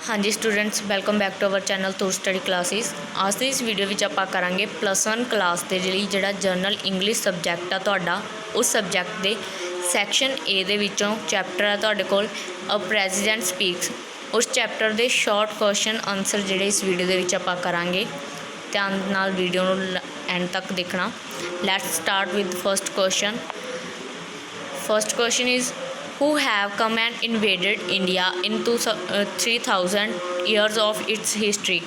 हाँ जी students, welcome back to our channel Toor study classes. आज ਦੀ इस वीडियो ਵਿੱਚ ਆਪਾਂ ਕਰਾਂਗੇ +1 ਕਲਾਸ ਦੇ ਲਈ ਜਿਹੜਾ ਜਰਨਲ ਇੰਗਲਿਸ਼ ਸਬਜੈਕਟ ਆ ਤੁਹਾਡਾ, ਉਸ ਸਬਜੈਕਟ ਦੇ ਸੈਕਸ਼ਨ ਏ ਦੇ ਵਿੱਚੋਂ ਚੈਪਟਰ ਆ ਤੁਹਾਡੇ ਕੋਲ ਅ ਪ੍ਰੈਜ਼ੀਡੈਂਟ ਸਪੀਕਸ। ਉਸ ਚੈਪਟਰ ਦੇ ਸ਼ਾਰਟ ਕੁਐਸਚਨ ਆਨਸਰ ਜਿਹੜੇ ਇਸ ਵੀਡੀਓ ਦੇ ਵਿੱਚ ਆਪਾਂ ਕਰਾਂਗੇ। ਧਿਆਨ ਨਾਲ ਵੀਡੀਓ ਨੂੰ ਐਂਡ ਤੱਕ ਦੇਖਣਾ। Let's start with first question. First question is who have come and invaded India in 3000 years of its history।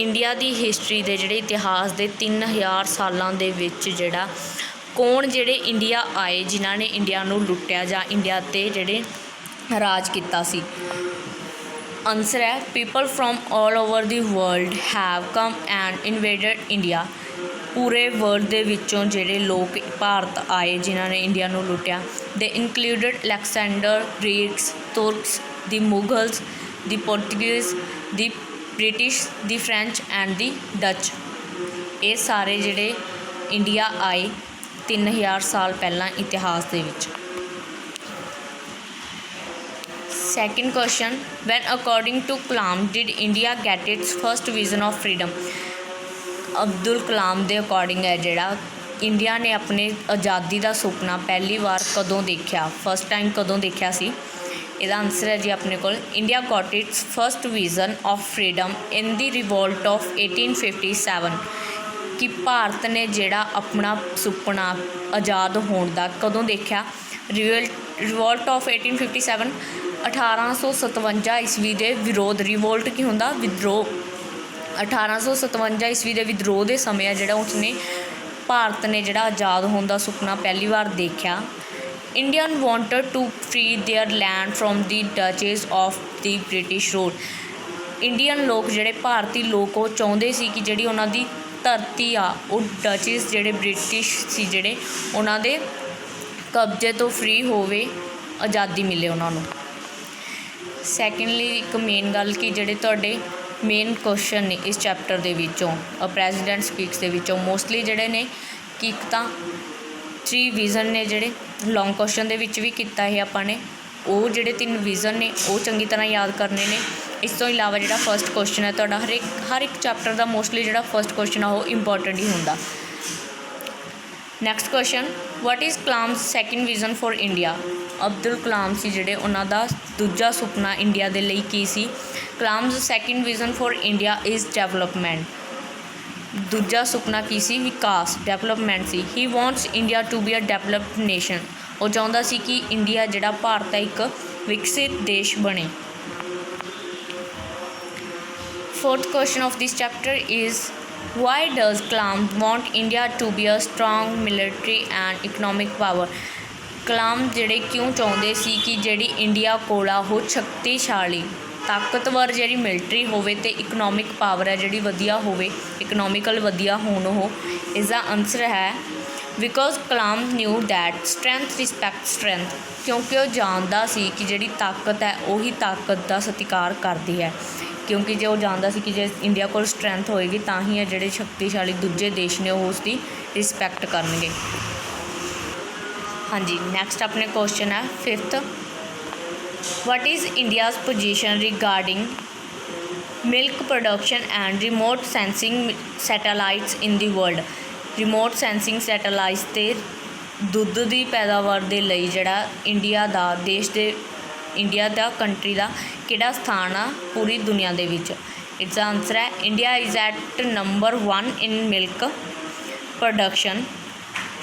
India की हिस्टरी के जोड़े इतिहास के 3000 सालों के जोड़ा कौन जोड़े इंडिया आए जिन्हों ने इंडिया नूं लुट्टिया जां इंडिया ते जोड़े राज किया सी। आंसर है people from all over the world have come and invaded India. पूरे वर्ल्ड के विचों जिहड़े लोग भारत आए जिन्हों ने इंडिया नूं लुटिया। They included Alexander, Greeks, Turks, the Mughals, the Portuguese, the British, the French and the Dutch. ये सारे जिहड़े इंडिया आए 3000 साल पहला इतिहास दे विच। Second question, when according to Kalam did India get its first vision of freedom. Abdul Kalam के अकॉर्डिंग है जोड़ा इंडिया ने अपने आज़ादी का सुपना पहली बार कदों देखा, फस्ट टाइम कदों देखा सी। इसका आंसर है जी अपने को India got its first vision of freedom in the revolt of 1857। कि भारत ने जोड़ा अपना सुपना आज़ाद होने का कदों देखा। रिवोल्ट ऑफ 1857 1857 ईस्वी के विरोध। रिवोल्ट की होंदा विद्रोह। 1857 ईस्वी के विद्रोह के समय जोड़ा उसने भारत ने जोड़ा आज़ाद होने का सुपना पहली बार देखा। Indian wanted to free there land from the duchess of the British rule. Indian लोग जोड़े भारतीय लोग वो चाहते सी कि जी उन्होंने धरती आ वो डचेस जोड़े ब्रिटिश सी जोड़े उन्होंने कब्जे तो फ्री होवे, आज़ादी मिले उन्होंने। सैकेंडली एक मेन गल कि जोड़े तुहाडे मेन क्वेश्चन ने इस चैप्टर के विचों अ प्रेजिडेंट स्पीक्स के विचों मोस्टली जोड़े ने कि एक तो 3 विजन ने जोड़े लॉन्ग क्वेश्चन के विच भी किया है आपने वो जोड़े 3 विजन ने वो चंगी तरह याद करने ने। इस तो इलावा जो फस्ट क्वेश्चन है तो हर एक चैप्टर का मोस्टली जो फस्ट क्वेश्चन है वो इंपॉर्टेंट ही होंदा। Next question, what is Kalam second vision for India. Abdul Kalam से जोड़े उन्होंने दूजा सुपना इंडिया के लिए की सी। Kalam's second vision for India is development. दूजा सुपना की सी विकास, डेवलपमेंट सी। He wants India to be a developed nation. वो चाहता सी कि इंडिया जोड़ा भारत है एक विकसित देश बने। Fourth question of this chapter is why does Kalam want India to be a strong military and economic power. Kalam जोड़े क्यों चाहते सी कि जी इंडिया कोल हो शक्तिशाली ताकतवर जी मिलिटरी होवे ते इकनॉमिक पावर है जी वधिया होवे, इकनॉमिकल वधिया होन हो। इसका आंसर है because Kalam knew that strength respect strength. क्योंकि वह जानता सी कि जी ताकत है वही ताकत का सत्कार करती है। क्योंकि जो जानता सी कि जे इंडिया को स्ट्रेंथ होएगी तो ही है जोड़े शक्तिशाली दूजे देश ने वो उसकी रिस्पैक्ट करनगे। हाँ जी, नैक्सट अपने क्वेश्चन है fifth, what is India's position regarding milk production and remote sensing satellites in the world. Remote sensing satellites ते दुध की पैदावार के लिए जोड़ा इंडिया का देश के इंडिया का कंट्री का किहड़ा स्थान आ पूरी दुनिया के विच। इसका आंसर है India is at number 1 in milk production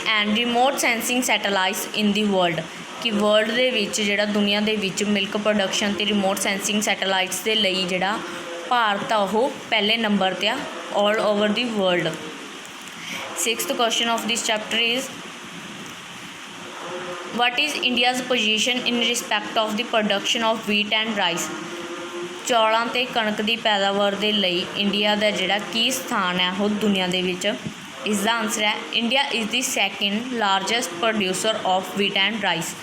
and remote sensing satellites in the world. कि वर्ल्ड के विच जिहड़ा दुनिया के विच मिल्क प्रोडक्शन ते रिमोट सेंसिंग सैटेलाइट्स के लिए जिहड़ा भारत आ वो पहले नंबर ते आ all over the world. Sixth question of this chapter is what is India's position in respect of the production of wheat and rice. चौलों ते कणक की पैदावार के लिए इंडिया का जिहड़ा की स्थान है वो दुनिया के विच। इसका आंसर है India is the second largest producer of wheat and rice.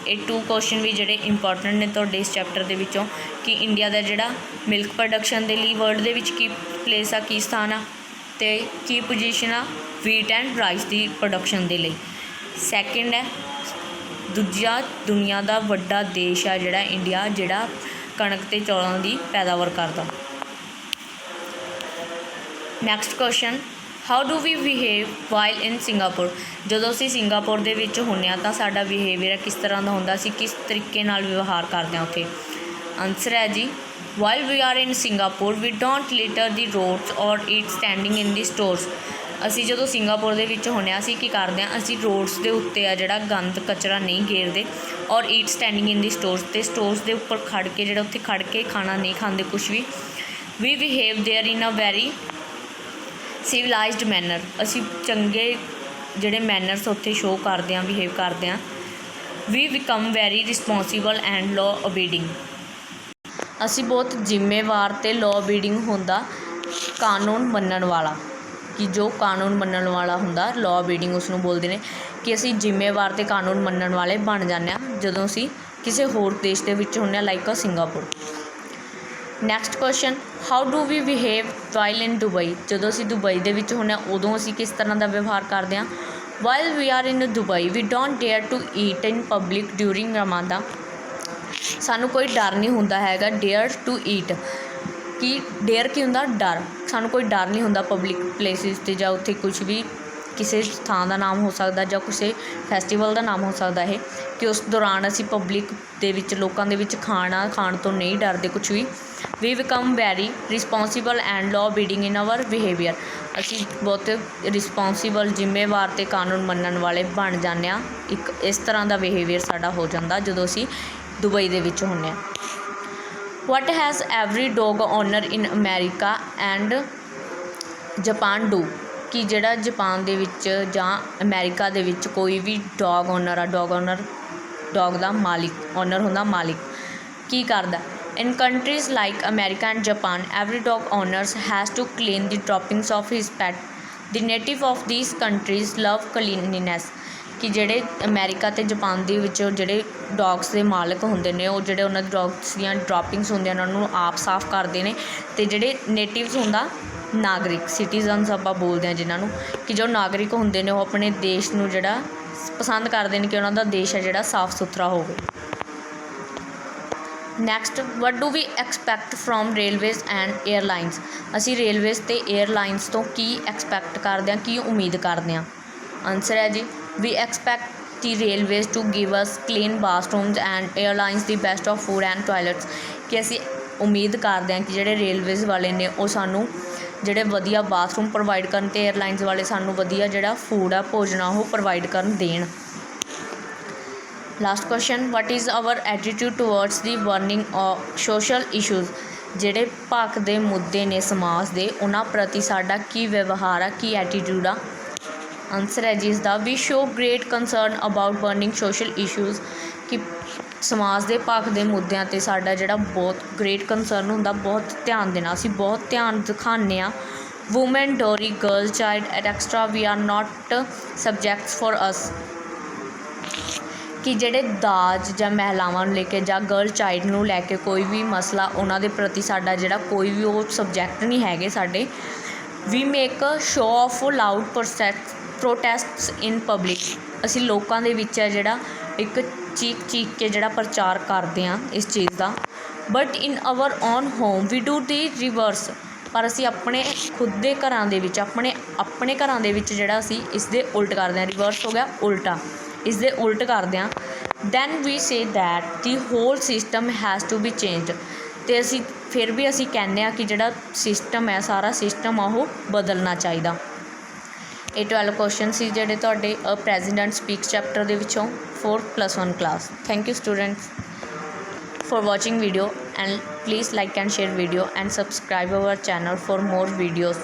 ये 2 क्वेश्चन भी जोड़े इंपॉर्टेंट ने तो इस चैप्टर के विचों कि इंडिया का जोड़ा मिल्क प्रोडक्शन के लिए वर्ल्ड के की प्लेस आ, की स्थान आ, तो की पोजीशन आ व्हीट एंड राइस की प्रोडक्शन के लिए। सैकेंड है ਦੂਜਾ ਦੁਨੀਆ ਦਾ ਵੱਡਾ ਦੇਸ਼ ਆ ਜਿਹੜਾ ਇੰਡੀਆ, ਜਿਹੜਾ ਕਣਕ ਅਤੇ ਚੌਲਾਂ ਦੀ ਪੈਦਾਵਾਰ ਕਰਦਾ। Next question, how do we behave while in Singapore. ਜਦੋਂ ਅਸੀਂ ਸਿੰਗਾਪੁਰ ਦੇ ਵਿੱਚ ਹੁੰਦੇ ਹਾਂ ਤਾਂ ਸਾਡਾ ਬਿਹੇਵੀਅਰ ਕਿਸ ਤਰ੍ਹਾਂ ਦਾ ਹੁੰਦਾ, ਅਸੀਂ ਕਿਸ ਤਰੀਕੇ ਨਾਲ ਵਿਵਹਾਰ ਕਰਦੇ ਹਾਂ ਉੱਥੇ। ਆਨਸਰ ਹੈ ਜੀ, while we are in Singapore we don't litter the roads or eat standing in the stores. ਅਸੀਂ ਜਦੋਂ ਸਿੰਗਾਪੁਰ ਦੇ ਵਿੱਚ ਹੁੰਦੇ ਹਾਂ ਅਸੀਂ ਕੀ ਕਰਦੇ ਹਾਂ, ਅਸੀਂ ਰੋਡਸ ਦੇ ਉੱਤੇ ਆ ਜਿਹੜਾ ਗੰਦ ਕਚਰਾ ਨਹੀਂ ਗੇਰਦੇ, ਔਰ eat standing in the stores, ਅਤੇ ਸਟੋਰਸ ਦੇ ਉੱਪਰ ਖੜ੍ਹ ਕੇ ਜਿਹੜਾ ਉੱਥੇ ਖੜ੍ਹ ਕੇ ਖਾਣਾ ਨਹੀਂ ਖਾਂਦੇ ਕੁਛ ਵੀ। We behave there in a very civilized manner. ਅਸੀਂ ਚੰਗੇ ਜਿਹੜੇ ਮੈਨਰਸ ਉੱਥੇ ਸ਼ੋਅ ਕਰਦੇ ਹਾਂ, ਬਿਹੇਵ ਕਰਦੇ ਹਾਂ। We become very responsible and law abiding. ਅਸੀਂ ਬਹੁਤ ਜ਼ਿੰਮੇਵਾਰ ਅਤੇ ਲੋ ਅਬੀਡਿੰਗ ਹੁੰਦਾ, ਕਾਨੂੰਨ ਮੰਨਣ ਵਾਲਾ, ਕਿ ਜੋ ਕਾਨੂੰਨ ਮੰਨਣ ਵਾਲਾ ਹੁੰਦਾ ਲੋ ਅਬੀਡਿੰਗ ਉਸ ਨੂੰ ਬੋਲਦੇ ਨੇ, ਕਿ ਅਸੀਂ ਜ਼ਿੰਮੇਵਾਰ ਅਤੇ ਕਾਨੂੰਨ ਮੰਨਣ ਵਾਲੇ ਬਣ ਜਾਂਦੇ ਹਾਂ ਜਦੋਂ ਅਸੀਂ ਕਿਸੇ ਹੋਰ ਦੇਸ਼ ਦੇ ਵਿੱਚ ਹੁੰਦੇ ਹਾਂ, like a Singapore. Next question, how do we behave while in Dubai. ਜਦੋਂ ਅਸੀਂ ਦੁਬਈ ਦੇ ਵਿੱਚ ਹੁੰਦੇ ਹਾਂ ਉਦੋਂ ਅਸੀਂ ਕਿਸ ਤਰ੍ਹਾਂ ਦਾ ਵਿਵਹਾਰ ਕਰਦੇ ਹਾਂ। While we are in Dubai we don't dare to eat in public during Ramadan. ਸਾਨੂੰ ਕੋਈ ਡਰ ਨਹੀਂ ਹੁੰਦਾ ਹੈਗਾ, ਡੇਅਰ ਟੂ ਈਟ, ਕਿ ਡੇਅਰ ਕੀ ਹੁੰਦਾ, ਡਰ। ਸਾਨੂੰ ਕੋਈ ਡਰ ਨਹੀਂ ਹੁੰਦਾ ਪਬਲਿਕ ਪਲੇਸਿਸ 'ਤੇ, ਜਾਂ ਉੱਥੇ ਕੁਛ ਵੀ ਕਿਸੇ ਥਾਂ ਦਾ ਨਾਮ ਹੋ ਸਕਦਾ ਜਾਂ ਕਿਸੇ ਫੈਸਟੀਵਲ ਦਾ ਨਾਮ ਹੋ ਸਕਦਾ ਇਹ, ਕਿ ਉਸ ਦੌਰਾਨ ਅਸੀਂ ਪਬਲਿਕ ਦੇ ਵਿੱਚ ਲੋਕਾਂ ਦੇ ਵਿੱਚ ਖਾਣਾ ਖਾਣ ਤੋਂ ਨਹੀਂ ਡਰਦੇ ਕੁਛ ਵੀ। We become very responsible and law abiding in our behaviour. ਅਸੀਂ ਬਹੁਤ ਰਿਸਪੋਂਸੀਬਲ, ਜ਼ਿੰਮੇਵਾਰ ਅਤੇ ਕਾਨੂੰਨ ਮੰਨਣ ਵਾਲੇ ਬਣ ਜਾਂਦੇ ਹਾਂ। ਇੱਕ ਇਸ ਤਰ੍ਹਾਂ ਦਾ ਬਿਹੇਵੀਅਰ ਸਾਡਾ ਹੋ ਜਾਂਦਾ ਜਦੋਂ ਅਸੀਂ ਦੁਬਈ ਦੇ ਵਿੱਚ ਹੁੰਦੇ ਹਾਂ। ਵਾਟ has every dog owner in America and Japan do. ਕਿ ਜਿਹੜਾ ਜਾਪਾਨ ਦੇ ਵਿੱਚ ਜਾਂ ਅਮੈਰੀਕਾ ਦੇ ਵਿੱਚ ਕੋਈ ਵੀ ਡੋਗ ਓਨਰ ਆ, ਡੋਗ ਦਾ ਮਾਲਿਕ, ਓਨਰ ਹੁੰਦਾ ਮਾਲਿਕ, ਕੀ ਕਰਦਾ। In countries like America and Japan every dog owners has to clean the droppings of his pet. The native of these countries love cleanliness. ਕਿ ਜਿਹੜੇ ਅਮੈਰੀਕਾ ਅਤੇ ਜਾਪਾਨ ਦੇ ਵਿੱਚ ਜਿਹੜੇ ਡੋਗਸ ਦੇ ਮਾਲਕ ਹੁੰਦੇ ਨੇ, ਉਹ ਜਿਹੜੇ ਉਹਨਾਂ ਦੇ ਡੋਗਸ ਦੀਆਂ ਡਰੋਪਿੰਗਸ ਹੁੰਦੀਆਂ ਨੇ ਉਹਨਾਂ ਨੂੰ ਆਪ ਸਾਫ਼ ਕਰਦੇ ਨੇ। ਅਤੇ ਜਿਹੜੇ ਨੇਟਿਵਸ ਹੁੰਦਾ ਨਾਗਰਿਕ, ਸਿਟੀਜ਼ਨਸ ਆਪਾਂ ਬੋਲਦੇ ਹਾਂ ਜਿਨ੍ਹਾਂ ਨੂੰ, ਕਿ ਜੋ ਨਾਗਰਿਕ ਹੁੰਦੇ ਨੇ ਉਹ ਆਪਣੇ ਦੇਸ਼ ਨੂੰ ਜਿਹੜਾ ਪਸੰਦ ਕਰਦੇ ਨੇ ਕਿ ਉਹਨਾਂ ਦਾ ਦੇਸ਼ ਹੈ ਜਿਹੜਾ ਸਾਫ਼ ਸੁਥਰਾ ਹੋਵੇ। Next, what do we expect from railways and airlines. ਅਸੀਂ ਰੇਲਵੇਜ਼ ਅਤੇ ਏਅਰਲਾਈਨਸ ਤੋਂ ਕੀ ਐਕਸਪੈਕਟ ਕਰਦੇ ਹਾਂ, ਕੀ ਉਮੀਦ ਕਰਦੇ ਹਾਂ। ਆਨਸਰ ਹੈ ਜੀ, we expect the railways to give us clean bathrooms and airlines the best of food and toilets. ਕਿ ਅਸੀਂ ਉਮੀਦ ਕਰਦੇ ਹਾਂ ਕਿ ਜਿਹੜੇ ਰੇਲਵੇਜ਼ ਵਾਲੇ ਨੇ ਉਹ ਸਾਨੂੰ ਜਿਹੜੇ ਵਧੀਆ ਬਾਥਰੂਮ ਪ੍ਰੋਵਾਈਡ ਕਰਨ, ਅਤੇ ਏਅਰਲਾਈਨਸ ਵਾਲੇ ਸਾਨੂੰ ਵਧੀਆ ਜਿਹੜਾ ਫੂਡ ਆ, ਭੋਜਨ ਆ, ਉਹ ਪ੍ਰੋਵਾਈਡ ਕਰਨ ਦੇਣ। Last question, what is our attitude towards the burning social issues. ਜਿਹੜੇ ਭਖਦੇ ਮੁੱਦੇ ਨੇ ਸਮਾਜ ਦੇ, ਉਹਨਾਂ ਪ੍ਰਤੀ ਸਾਡਾ ਕੀ ਵਿਵਹਾਰ ਆ, ਕੀ ਐਟੀਟਿਊਡ ਆ। ਆਨਸਰ ਹੈ ਜੀ ਇਸਦਾ, we show great concern about burning social issues. ਕਿ ਸਮਾਜ ਦੇ ਭਖਦੇ ਮੁੱਦਿਆਂ 'ਤੇ ਸਾਡਾ ਜਿਹੜਾ ਬਹੁਤ ਗ੍ਰੇਟ ਕੰਸਰਨ ਹੁੰਦਾ, ਬਹੁਤ ਧਿਆਨ ਦੇਣਾ, ਅਸੀਂ ਬਹੁਤ ਧਿਆਨ ਦਿਖਾਉਂਦੇ ਹਾਂ। Woman, dowry, girl child etcetera we are not subjects for us. ਕਿ ਜਿਹੜੇ ਦਾਜ ਜਾਂ ਮਹਿਲਾਵਾਂ ਨੂੰ ਲੈ ਕੇ ਜਾਂ ਗਰਲ ਚਾਈਲਡ ਨੂੰ ਲੈ ਕੇ ਕੋਈ ਵੀ ਮਸਲਾ, ਉਹਨਾਂ ਦੇ ਪ੍ਰਤੀ ਸਾਡਾ ਜਿਹੜਾ ਕੋਈ ਵੀ ਉਹ ਸਬਜੈਕਟ ਨਹੀਂ ਹੈਗੇ ਸਾਡੇ। We make show off loud protests in public. ਅਸੀਂ ਲੋਕਾਂ ਦੇ ਵਿੱਚ ਹੈ ਜਿਹੜਾ ਇੱਕ ਚੀਕ ਕੇ ਜਿਹੜਾ ਪ੍ਰਚਾਰ ਕਰਦੇ ਹਾਂ ਇਸ ਚੀਜ਼ ਦਾ। But in our own home we do the reverse. ਪਰ ਅਸੀਂ ਆਪਣੇ ਖੁਦ ਦੇ ਘਰਾਂ ਦੇ ਵਿੱਚ, ਆਪਣੇ ਘਰਾਂ ਦੇ ਵਿੱਚ ਜਿਹੜਾ ਅਸੀਂ ਇਸ ਦੇ ਉਲਟ ਕਰਦੇ ਹਾਂ। ਰਿਵਰਸ ਹੋ ਗਿਆ ਉਲਟਾ, ਇਸ ਦੇ ਉਲਟ ਕਰਦੇ ਹਾਂ। Then we say that the whole system has to be changed. ਅਤੇ ਅਸੀਂ ਫਿਰ ਵੀ ਅਸੀਂ ਕਹਿੰਦੇ ਹਾਂ ਕਿ ਜਿਹੜਾ ਸਿਸਟਮ ਹੈ, ਸਾਰਾ ਸਿਸਟਮ ਆ ਉਹ ਬਦਲਣਾ ਚਾਹੀਦਾ। ਇਹ 12 ਕੁਐਸਚਨ ਸੀ ਜਿਹੜੇ ਤੁਹਾਡੇ ਪ੍ਰੈਜ਼ੀਡੈਂਟ ਸਪੀਕਸ ਚੈਪਟਰ ਦੇ ਵਿੱਚੋਂ 4+1 class. Thank you students for watching video, and please like and share video and subscribe our channel for more videos.